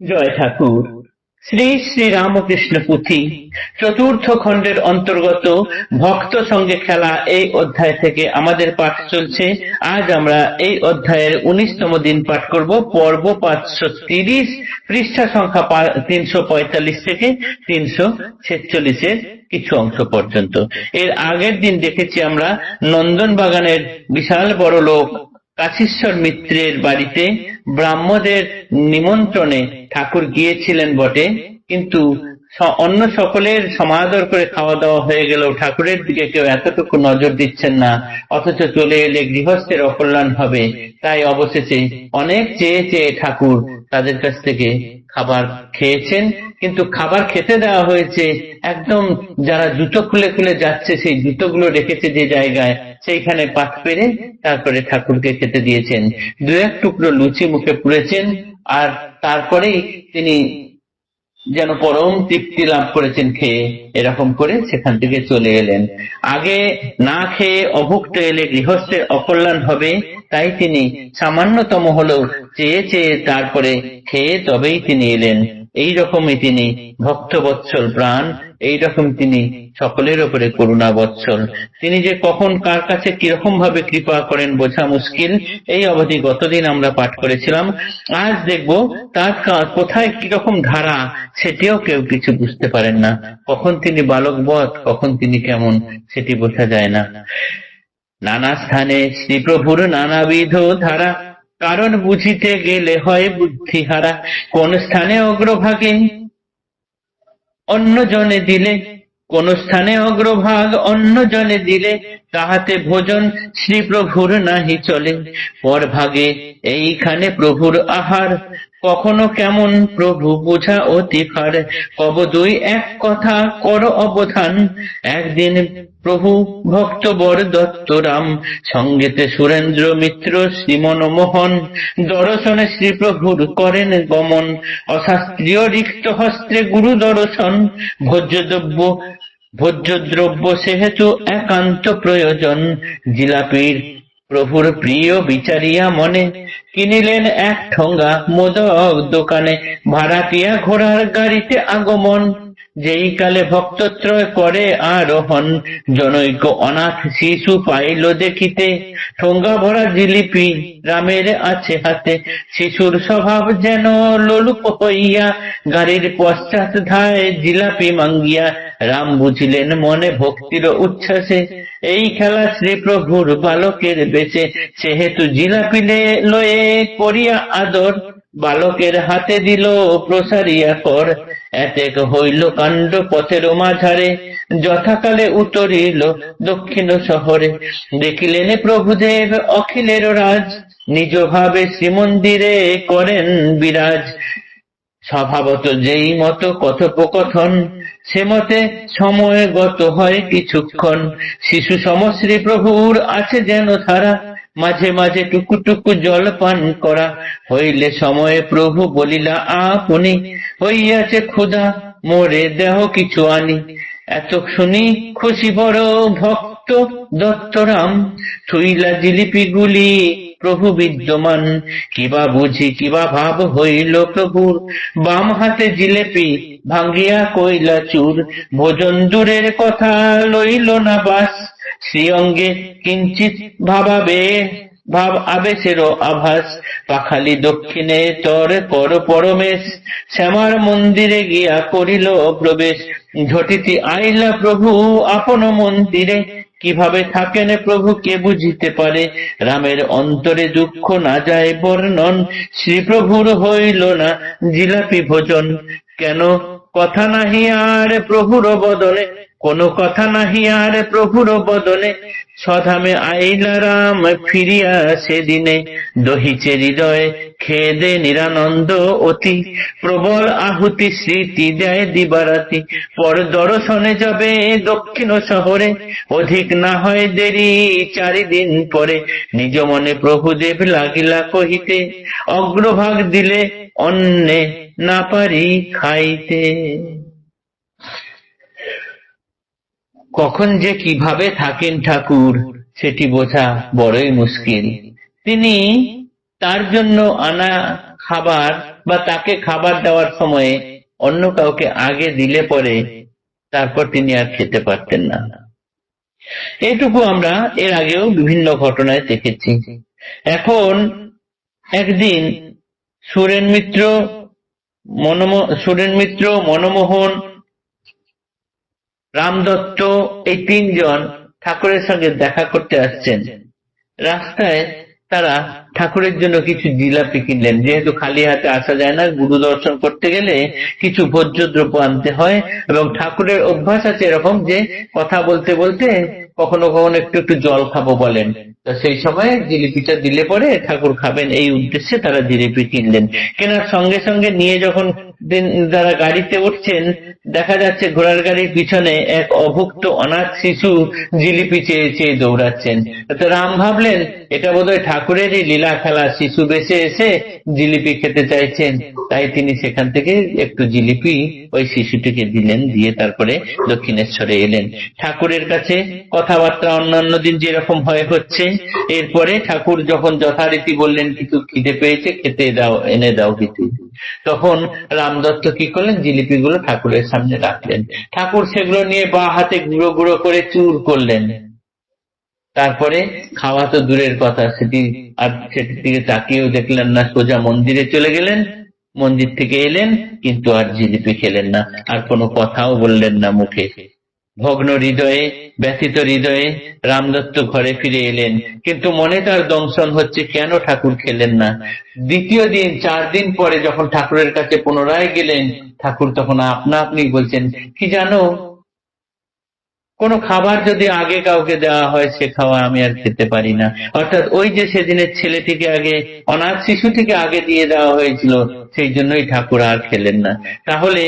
জয় ঠাকুর। শ্রী শ্রী রামকৃষ্ণ পুঁথি চতুর্থ খণ্ডের অন্তর্গত ভক্ত সঙ্গে খেলা এই অধ্যায় থেকে আমাদের পাঠ চলছে। আজ আমরা এই অধ্যায়ের 19তম দিন পাঠ করব। পর্ব 530, পৃষ্ঠা সংখ্যা 345 থেকে 346-এর কিছু অংশ পর্যন্ত। এর আগের দিন দেখেছি আমরা নন্দন বাগানের বিশাল বড় লোক কাশীশ্বর মিত্রের বাড়িতে ব্রাহ্মদের নিমন্ত্রণে ঠাকুর গিয়েছিলেন বটে, কিন্তু অন্য সকলের সমাদর করে খাওয়া দাওয়া হয়ে গেলেও ঠাকুরের দিকে কেউ এতটুকু নজর দিচ্ছেন না, অথচ চলে এলে গৃহস্থের অকল্যাণ হবে। তাই অবশেষে অনেক চেয়ে চেয়ে ঠাকুর তাদের কাছ থেকে খাবার খেয়েছেন, কিন্তু খাবার খেতে দেওয়া হয়েছে একদম যারা জুতো খুলে খুলে যাচ্ছে সেই জুতোগুলো রেখেছে যে জায়গায়, সেইখানে পাত পেরে তারপরে ঠাকুরকে খেতে দিয়েছেন। দু এক টুকরো লুচি মুখে পুড়েছেন, আর তারপরেই তিনি যেন পরম তৃপ্তি লাভ করেছেন খেয়ে, এরকম করে সেখান থেকে চলে এলেন। আগে না খেয়ে অভুক্ত এলে গৃহস্থের অকল্যাণ হবে, তাই তিনি সামান্যতম হলেও চেয়ে চেয়ে তারপরে খেয়ে তবেই তিনি এলেন। এই রকমই তিনি ভক্তবৎসল প্রাণ, এইরকম তিনি সকলের উপরে করুণা বৎসল। তিনি যে কখন কার কাছে কিরকম ভাবে কৃপা করেন বোঝা মুশকিল। এই অবধি গতদিন আমরা পাঠ করেছিলাম। আজ দেখব তার কোথায় কিরকম ধারা, সেটিও কেউ কিছু বুঝতে পারেন না। কখন তিনি বালকবৎ, কখন তিনি কেমন, সেটি বোঝা যায় না। নানা স্থানে শ্রীপ্রভুর নানাবিধ ধারা, কারণ বুঝিতে গেলে হয় বুদ্ধিহারা। কোন স্থানে অগ্রভাগে অন্য জনে দিলে, কোন স্থানে অগ্রভাগ অন্য জনে দিলে, তাহাতে ভোজন শ্রীপ্রভুর নাহি চলে। পর ভাগে এইখানে প্রভুর আহার, কখনো কেমন প্রভু বোঝা অতি ভার। কব দুই এক কথা কর অবধান, একদিন প্রভু ভক্ত বর দত্তরাম, সঙ্গেতে সুরেন্দ্র মিত্র শ্রীমন মোহন, দর্শনে শ্রীপ্রভুর করেন গমন। অশাস্ত্রীয় রিক্ত হস্তে গুরু দর্শন, ভোজ্যদ্রব্য সেহেতু একান্ত প্রয়োজন। জিলাপির প্রভুর প্রিয় বিচারিয়া মনে, কিনিলেন এক ঠোঙ্গা মোদক দোকানে। ভাড়াটিয়া ঘোড়ার গাড়িতে আগমন, যেই কালে ভক্তত্রয় করে আরোহণ। জনৈক অনাথ শিশু পাইল দেখিতে, ঠোঙ্গা ভরা জিলিপি রামের আছে হাতে। শিশুর স্বভাব যেন লোলুপ হইয়া, গাড়ির পশ্চাৎ ধায় জিলাপি মাঙ্গিয়া। রাম বুঝিলেন মনে ভক্তির উচ্ছ্বাসে, এই খেলা শ্রীপ্রভুর বালকের বেশে। সেহেতু জিলাপি লয়ে করিয়া আদর, বালকের হাতে দিল প্রসারিয়া কর। এতেক হইল কাণ্ড পথের মাঝারে, যথাকালে উতরিল দক্ষিণ শহরে। দেখিলেন প্রভুদেব অখিলের রাজ, নিজ ভাবে শ্রীমন্দিরে করেন বিরাজ। স্বভাবত যেই মতো কথোপকথন, সে মতে সময় গত হয় কিছুক্ষণ। শিশু সমশ্রী প্রভুর আছে যেন ধারা, মাঝে মাঝে টুকু জল পান করা। হইলে সময়ে প্রভু বলিলা আপনি, হইয়াছে ক্ষুধা মোরে দেহ কিছু আনি। এত শুনি খুশি বড় ভক্ত দত্তরাম, থুইলা জিলিপি গুলি প্রভু বিদ্যমান। কিবা বুঝি কিবা ভাব হইল প্রভুর, বাম হাতে জিলেপি ভাঙ্গিয়া কইলা চুর। ভোজন দূরের কথা লইল না বাস, শ্রীঅঙ্গে কিঞ্চিত ভাব আবেশেরও আভাস। পাখালি দক্ষিণে তর কর পরমেশ, শ্যামার মন্দিরে গিয়া করিল প্রবেশ। ঝটিতি আইলা প্রভু আপন মন্দিরে, কিভাবে থাকেন প্রভু কে বুঝিতে পারে। রামের অন্তরে দুঃখ না যায় বর্ণন, শ্রীপ্রভুর হইল না জিলাপি ভোজন। কেন কথা নাহি আর প্রভুর বদনে, কোন কথা নাহি আর প্রভুর বদনে। স্বধামে আইলা রাম ফিরিয়া সেদিনে, দহিছে হৃদয় খেদে নিরানন্দ অতি। প্রবল আহুতি স্মৃতি দেয় দিবারাতি, পর দর্শনে যাবে দক্ষিণ শহরে। অধিক না হয় দেরি 4 দিন পরে, নিজ মনে প্রভুদেব লাগিলা কহিতে, অগ্রভাগ দিলে অন্নে না পারি খাইতে। কখন যে কিভাবে থাকেন ঠাকুর, সেটি বোঝা বড়ই মুশকিল। তিনি তার জন্য আনা খাবার বা তাকে খাবার দেওয়ার সময়ে অন্য কাউকে আগে দিলে পরে তারপর তিনি আর খেতে পারতেন না। এইটুকু আমরা এর আগেও বিভিন্ন ঘটনায় দেখেছি। এখন একদিন সুরেন মিত্র, মনমোহন, রামদত্ত এই তিনজন ঠাকুরের সঙ্গে দেখা করতে আসছেন। রাস্তায় তারা ঠাকুরের জন্য কিছু জিলাপি কিনলেন। যেহেতু খালি হাতে আসা যায় না, গুরু দর্শন করতে গেলে কিছু ভোজ্য দ্রব্য আনতে হয়, এবং ঠাকুরের অভ্যাস আছে এরকম যে কথা বলতে বলতে কখনো কখনো একটু একটু জল খাবো বলেন। তো সেই সময় জিলিপিটা দিলে পরে ঠাকুর খাবেন, এই উদ্দেশ্যে তারা জিলিপি কিনলেন। কেনার সঙ্গে সঙ্গে নিয়ে যখন তারা গাড়িতে উঠছেন, দেখা যাচ্ছে ঘোড়ার গাড়ির পিছনে এক অভুক্ত অনাথ শিশু জিলিপি চেয়ে চেয়ে দৌড়াচ্ছেন। তো রাম ভাবলেন এটা বোধহয় ঠাকুরেরই লীলা খেলা, শিশু বেশে এসে জিলিপি খেতে চাইছেন। তাই তিনি সেখান থেকে একটু জিলিপি ওই শিশুটিকে দিলেন, দিয়ে তারপরে দক্ষিণেশ্বরে এলেন। ঠাকুরের কাছে কথাবার্তা অন্যান্য দিন যেরকম হচ্ছে। এরপরে ঠাকুর যখন যথারীতি বললেন কিছু খিদে পেয়েছে, খেতে দাও, এনে দাও কিছু, তখন রামদত্ত কি করলেন, জিলিপিগুলো ঠাকুরের সামনে রাখলেন। ঠাকুর সেগুলো নিয়ে বা হাতে গুঁড়ো গুঁড়ো করে চুর করলেন। তারপরে খাওয়া তো দূরের কথা, সেটির দিকে তাকিয়েও দেখলেন না, সোজা মন্দিরে চলে গেলেন। মন্দির থেকে এলেন, কিন্তু আর জিলিপি খেলেন না, আর কোনো কথাও বললেন না মুখে। ভগ্ন হৃদয়ে, ব্যথিত হৃদয়ে রামদত্ত ঘরে ফিরে এলেন, কিন্তু মনে তার দংশন হচ্ছে কেন ঠাকুর খেলেন না। দ্বিতীয় দিন, 4 দিন পরে যখন ঠাকুরের কাছে পুনরায় গেলেন, ঠাকুর তখন আপনা আপনি বলছেন, কি জানো, কোনো খাবার যদি আগে কাউকে দেওয়া হয় সে খাওয়া আমি আর খেতে পারি না। অর্থাৎ ওই যে সেদিনের ছেলেটিকে আগে, অনাথ শিশুটিকে আগে দিয়ে দেওয়া হয়েছিল, সেই জন্যই ঠাকুর আর খেলেন না। তাহলে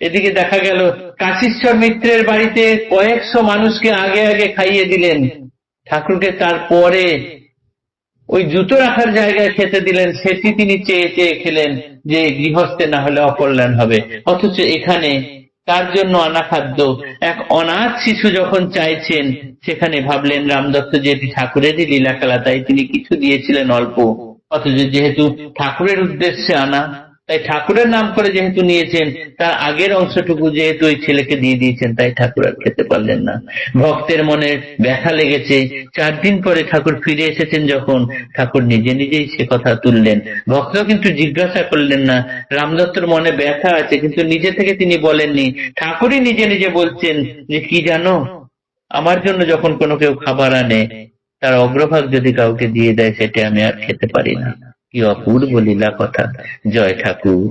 এদিকে দেখা গেল কাশীশ্বর মিত্রের বাড়িতে কয়েকশো মানুষকে আগে আগে খাইয়ে দিলেন, ঠাকুরকে তারপরে ওই জুতো রাখার জায়গায় খেতে দিলেন, সেটি তিনি চেয়ে চেয়ে খেলেন যে গৃহস্থে না হলে অকল্যাণ হবে। অথচ এখানে তার জন্য আনা খাদ্য এক অনাথ শিশু যখন চাইছেন, সেখানে ভাবলেন রামদত্ত যে এটি ঠাকুরেরই লীলা খেলা, তাই তিনি কিছু দিয়েছিলেন অল্প। অথচ যেহেতু ঠাকুরের উদ্দেশ্যে আনা, তাই ঠাকুরের নাম করে যেহেতু নিয়েছেন, তার আগের অংশটুকু যেহেতু ওই ছেলেকে দিয়ে দিয়েছেন, তাই ঠাকুর আর খেতে পারলেন না। ভক্তের মনে ব্যথা লেগেছে। 4 দিন পরে ঠাকুর ফিরে এসেছেন যখন, ঠাকুর নিজে নিজেই সে কথা তুললেন। ভক্ত কিন্তু জিজ্ঞাসা করলেন না। রামদত্তর মনে ব্যথা আছে, কিন্তু নিজে থেকে তিনি বলেননি, ঠাকুরই নিজে নিজে বলছেন যে কি জানো, আমার জন্য যখন কোনো কেউ খাবার আনে, তার অগ্রভাগ যদি কাউকে দিয়ে দেয়, সেটা আমি আর খেতে পারি না। কি অপূর্ব লীলা কথা। জয় ঠাকুর।